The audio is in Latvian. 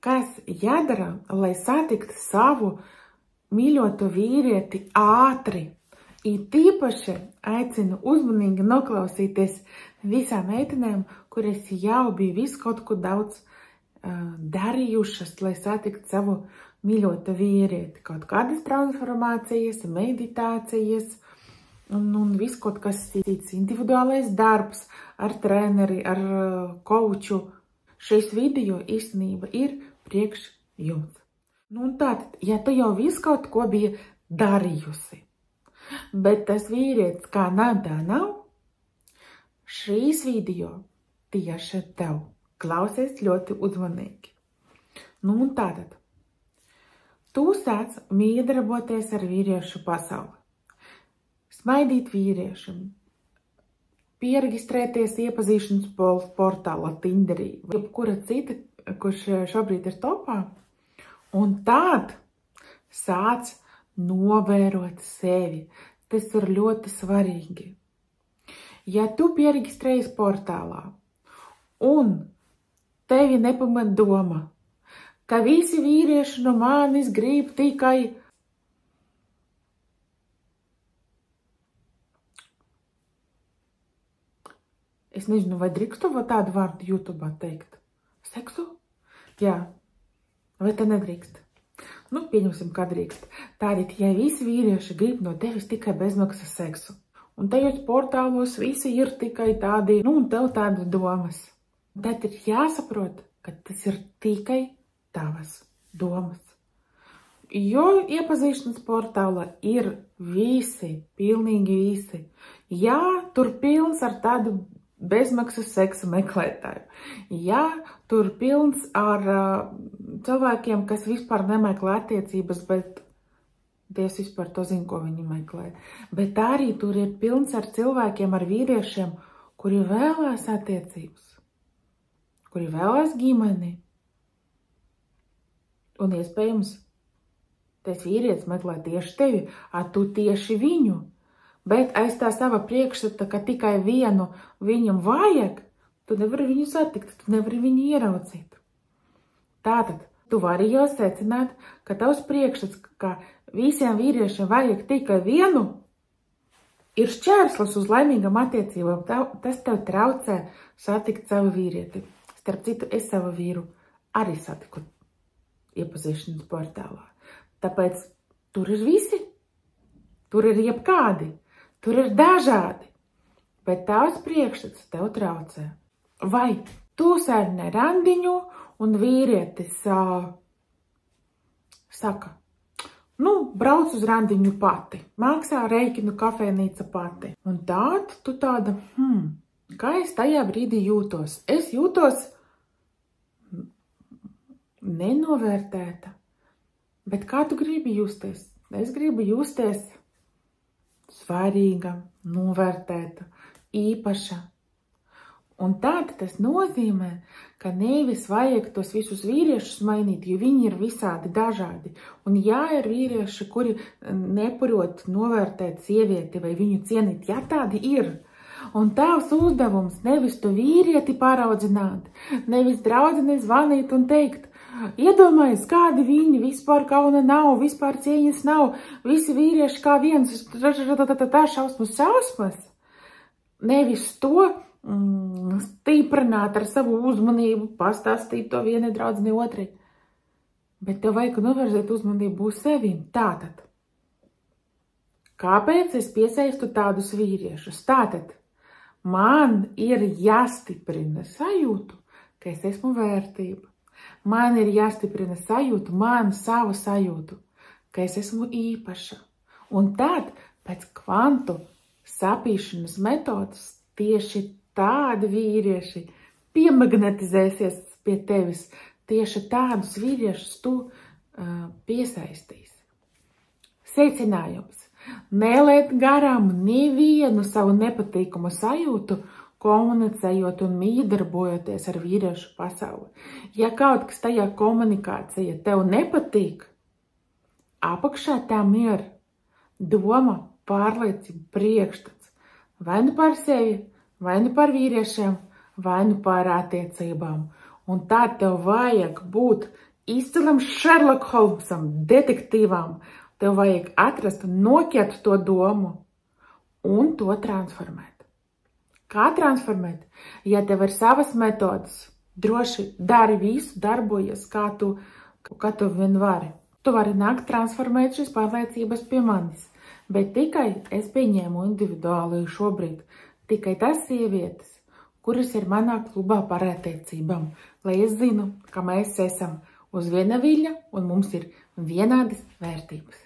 kas jādara, lai satiktu savu mīļoto vīrieti ātri. It tīpaši aicinu uzmanīgi noklausīties visām meitenēm, kuras jau bija visu kaut ko daudz darījušas, lai satiktu savu mīļoto vīrieti. Kaut kādas transformācijas, meditācijas un viss kaut kas cits, individuālais darbs ar treneri, ar coachu. Šis video īstenība ir priekš jums. Un tātad, ja tu jau visu kaut ko bija darījusi, bet tas vīrietis kā tā nav, šīs video tieši tev. Klausies ļoti uzmanīgi. Un tātad, tu sāc miedarboties ar vīriešu pasauli. Smaidīt vīriešiem, pieregistrēties iepazīšanas portālā Tinderī, vai jebkura cita, kurš šobrīd ir topā, un tād sāc novērot sevi. Tas ir ļoti svarīgi. Ja tu pieregistrējies portālā un tevi nepamat doma, ka visi vīrieši no manis grib tikai es nezinu, vai drīkstu tādu vārdu YouTube'ā teikt? Seksu? Jā. Vai te nedrīkst? Pieņemsim, kā drīkst. Tātad, ja visi vīrieši grib no tevis tikai bezmaksas seksu, un tajos portālos visi ir tikai tādi, un tev tādas domas, tad ir jāsaprot, ka tas ir tikai tavas domas. Jo iepazīšanas portālā ir visi, pilnīgi visi. Jā, tur pilns ar tādu bezmaksas seksa meklētāju. Jā, tur pilns ar cilvēkiem, kas vispār nemeklē attiecības, bet Dievs vispār to zina, ko viņi meklē. Bet arī tur ir pilns ar cilvēkiem, ar vīriešiem, kuri vēlās attiecības, kuri vēlās ģimeni. Un iespējams, tas vīrietis meklē tieši tevi, tu tieši viņu. Bet aiz tā sava priekšstata, ka tikai vienu viņam vajag, tu nevari viņu satikt, tu nevari viņu ieraudzīt. Tātad, tu vari jau secināt, ka tavs priekšstats, ka visiem vīriešiem vajag tikai vienu, ir šķērslis uz laimīgām attiecībām. Tas tev traucē satikt savu vīrieti. Starp citu, es savu vīru arī satiku iepazīšanas portālā. Tāpēc tur ir visi, tur ir jebkādi. Tur ir dažādi, bet tavs priekšstats tev traucē. Vai tu sarunā randiņu un vīrietis saka, brauc uz randiņu pati, maksā rēķinu kafejnīca pati. Un tāda tu tāda, kā es tajā brīdī jūtos? Es jūtos nenovērtēta, bet kā tu gribi justies? Es gribu justies svarīga, novērtēta, īpaša. Un tāda tas nozīmē, ka nevis vajag tos visus vīriešus mainīt, jo viņi ir visādi dažādi. Un jā, ir vīrieši, kuri neprot novērtēt sievieti vai viņu cienīt, ja tādi ir. Un tavs uzdevums nevis to vīrieti paraudzināt, nevis draudzeni zvanīt un teikt, iedomājies, kādi viņi, vispār kauna nav, vispār cieņas nav, visi vīrieši kā viens, tā šausmas. Nevis to stiprināt ar savu uzmanību, pastāstīt to vienai draudzeni otrai. Bet tev vajag novērzēt uzmanību uz sevim. Tātad, kāpēc es piesaistu tādus vīriešus? Tātad, man ir jāstiprina sajūtu, ka es esmu vērtība. Man ir jāstiprina sajūtu, savu sajūtu, ka es esmu īpaša. Un tad, pēc kvantu sapīšanas metodas, tieši tādi vīrieši piemagnetizēsies pie tevis. Tieši tādus vīriešus tu piesaistīsi. Secinājums. Nelaid garām nevienu savu nepatīkamu sajūtu, komunicējot un mīdarbojoties ar vīriešu pasauli. Ja kaut kas tajā komunikācija tev nepatīk, apakšā tam ir doma, pārliecība, priekšstats. Vai nu par sevi, vai nu par vīriešiem, vai nu par attiecībām. Un tā tev vajag būt izcilam Sherlock Holmesam, detektīvām. Tev vajag atrast un noķert to domu un to transformēt. Kā transformēt? Ja tev ir savas metodas, droši dari visu, darbojies, kā tu vien vari. Tu vari nākt transformēt šīs pārliecības pie manis, bet tikai es pieņēmu individuāli šobrīd. Tikai tas sievietes, kuras ir manā klubā par attiecībām, lai es zinu, ka mēs esam uz viena viļņa un mums ir vienādas vērtības.